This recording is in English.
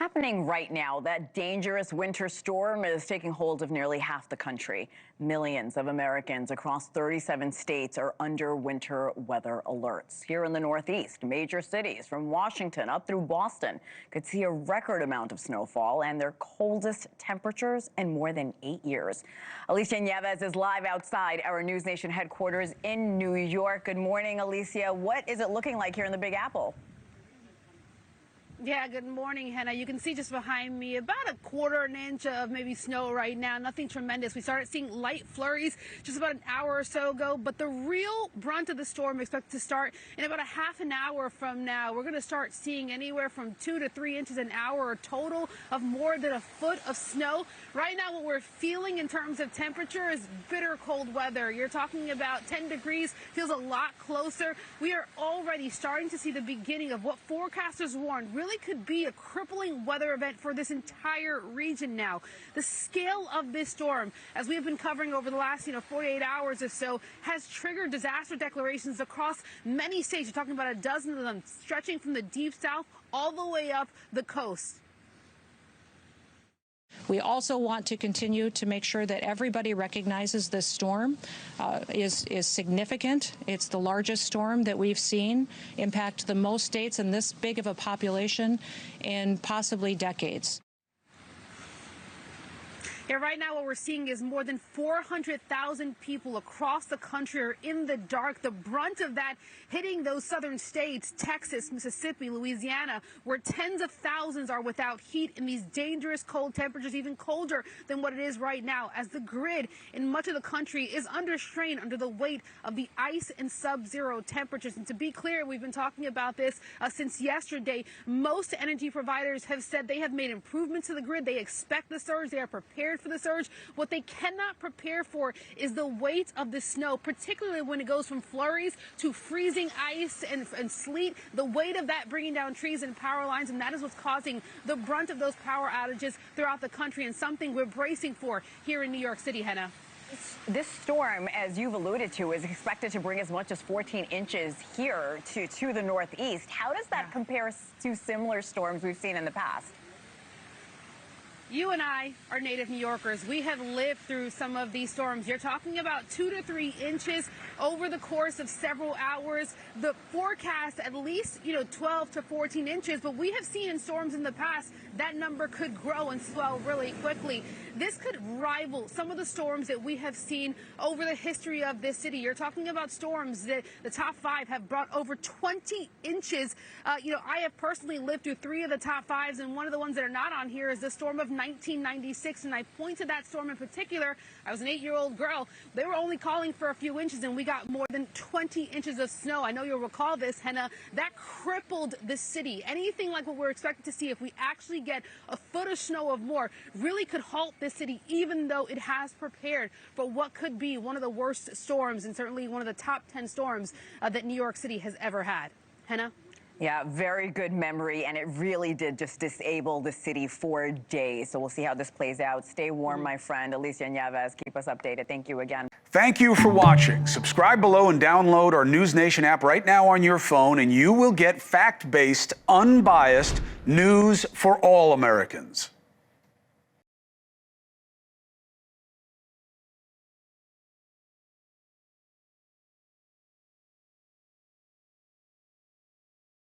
Happening right now, that dangerous winter storm is taking hold of nearly half the country. Millions of Americans across 37 states are under winter weather alerts. Here in the Northeast, major cities from Washington up through Boston could see a record amount of snowfall and their coldest temperatures in more than 8 years. Alicia Nieves is live outside our NewsNation headquarters in New York. Good morning, Alicia. What is it looking like here in the Big Apple? Yeah, good morning, Hena. You can see just behind me about a quarter an inch of maybe snow right now. Nothing tremendous. We started seeing light flurries just about an hour or so ago, but the real brunt of the storm expected to start in about a half an hour from now. We're going to start seeing anywhere from 2 to 3 inches an hour, a total of more than a foot of snow. Right now, what we're feeling in terms of temperature is bitter cold weather. You're talking about 10 degrees, feels a lot closer. We are already starting to see the beginning of what forecasters warned really could be a crippling weather event for this entire region now. The scale of this storm, as we have been covering over the last 48 hours or so, has triggered disaster declarations across many states. You're talking about a dozen of them, stretching from the deep south all the way up the coast. We also want to continue to make sure that everybody recognizes this storm is significant. It's the largest storm that we've seen impact the most states and this big of a population in possibly decades. Yeah, right now what we're seeing is more than 400,000 people across the country are in the dark. The brunt of that hitting those southern states, Texas, Mississippi, Louisiana, where tens of thousands are without heat in these dangerous cold temperatures, even colder than what it is right now, as the grid in much of the country is under strain under the weight of the ice and sub-zero temperatures. And to be clear, we've been talking about this since yesterday. Most energy providers have said they have made improvements to the grid. They expect the surge. They are prepared for the surge. What they cannot prepare for is the weight of the snow, particularly when it goes from flurries to freezing ice and sleet, the weight of that bringing down trees and power lines, and that is what's causing the brunt of those power outages throughout the country, and something we're bracing for here in New York City, Hena. This storm, as you've alluded to, is expected to bring as much as 14 inches here to the Northeast. How does that compare to similar storms we've seen in the past? You and I are native New Yorkers. We have lived through some of these storms. You're talking about 2 to 3 inches over the course of several hours. The forecast, at least, 12 to 14 inches. But we have seen in storms in the past that number could grow and swell really quickly. This could rival some of the storms that we have seen over the history of this city. You're talking about storms that the top 5 have brought over 20 inches. I have personally lived through 3 of the top 5s, and one of the ones that are not on here is the storm of 1996, and I point to that storm in particular. I was an 8-year-old girl. They were only calling for a few inches, and we got more than 20 inches of snow. I know you'll recall this, Hena. That crippled the city. Anything like what we're expected to see, if we actually get a foot of snow or more, really could halt this city, even though it has prepared for what could be one of the worst storms, and certainly one of the top 10 storms that New York City has ever had. Hena? Yeah, very good memory, and it really did just disable the city for days. So we'll see how this plays out. Stay warm, my friend. Alicia Nieves, keep us updated. Thank you again. Thank you for watching. Subscribe below and download our NewsNation app right now on your phone, and you will get fact-based, unbiased news for all Americans.